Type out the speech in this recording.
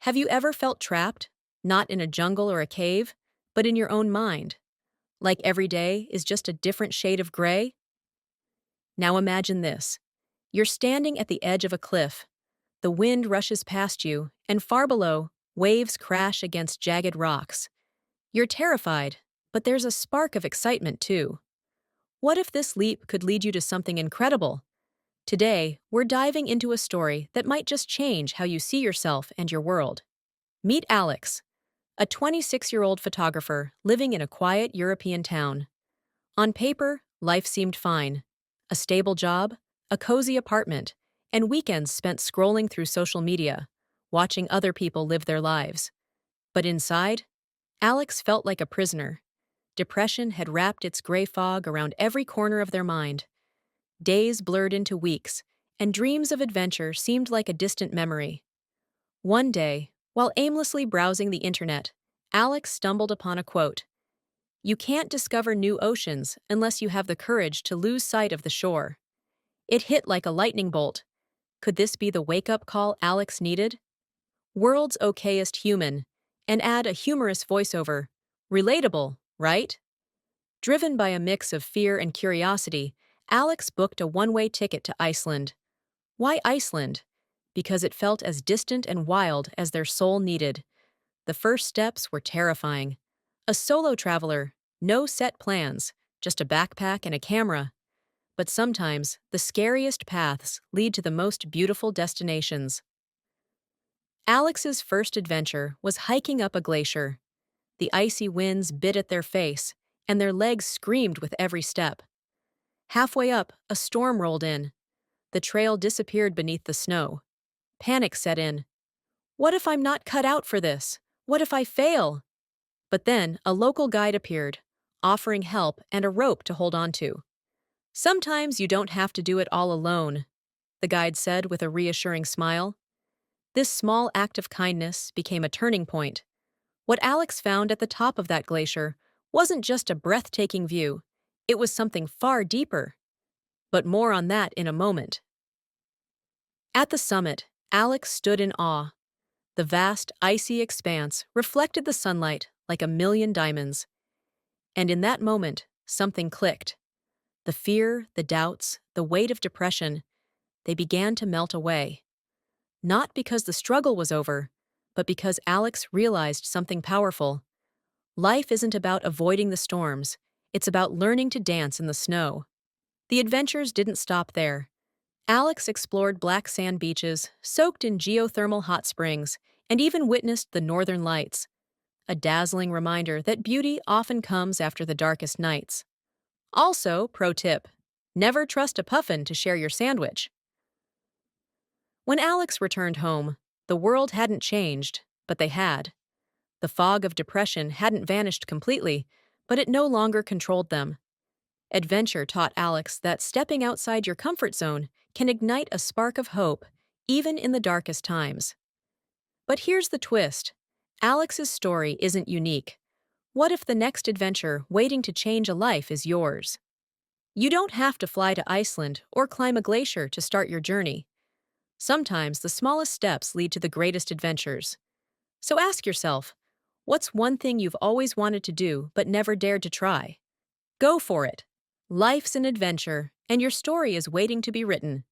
Have you ever felt trapped? Not in a jungle or a cave, but in your own mind. Like every day is just a different shade of gray? Now imagine this. You're standing at the edge of a cliff. The wind rushes past you, and far below, waves crash against jagged rocks. You're terrified, but there's a spark of excitement too. What if this leap could lead you to something incredible? Today, we're diving into a story that might just change how you see yourself and your world. Meet Alex, a 26-year-old photographer living in a quiet European town. On paper, life seemed fine. A stable job, a cozy apartment, and weekends spent scrolling through social media, watching other people live their lives. But inside, Alex felt like a prisoner. Depression had wrapped its gray fog around every corner of their mind. Days blurred into weeks, and dreams of adventure seemed like a distant memory. One day, while aimlessly browsing the internet, Alex stumbled upon a quote: "You can't discover new oceans unless you have the courage to lose sight of the shore." It hit like a lightning bolt. Could this be the wake-up call Alex needed? World's okayest human, and add a humorous voiceover. Relatable, right? Driven by a mix of fear and curiosity, Alex booked a one-way ticket to Iceland. Why Iceland? Because it felt as distant and wild as their soul needed. The first steps were terrifying. A solo traveler, no set plans, just a backpack and a camera. But sometimes, the scariest paths lead to the most beautiful destinations. Alex's first adventure was hiking up a glacier. The icy winds bit at their face, and their legs screamed with every step. Halfway up, a storm rolled in. The trail disappeared beneath the snow. Panic set in. What if I'm not cut out for this? What if I fail? But then, a local guide appeared, offering help and a rope to hold on to. "Sometimes you don't have to do it all alone," the guide said with a reassuring smile. This small act of kindness became a turning point. What Alex found at the top of that glacier wasn't just a breathtaking view, it was something far deeper. But more on that in a moment. At the summit, Alex stood in awe. The vast, icy expanse reflected the sunlight like a million diamonds. And in that moment, something clicked. The fear, the doubts, the weight of depression, they began to melt away. Not because the struggle was over, but because Alex realized something powerful. Life isn't about avoiding the storms, it's about learning to dance in the snow. The adventures didn't stop there. Alex explored black sand beaches, soaked in geothermal hot springs, and even witnessed the northern lights. A dazzling reminder that beauty often comes after the darkest nights. Also, pro tip, never trust a puffin to share your sandwich. When Alex returned home, the world hadn't changed, but they had. The fog of depression hadn't vanished completely, but it no longer controlled them. Adventure taught Alex that stepping outside your comfort zone can ignite a spark of hope, even in the darkest times. But here's the twist. Alex's story isn't unique. What if the next adventure waiting to change a life is yours? You don't have to fly to Iceland or climb a glacier to start your journey. Sometimes the smallest steps lead to the greatest adventures. So ask yourself, what's one thing you've always wanted to do but never dared to try? Go for it. Life's an adventure, and your story is waiting to be written.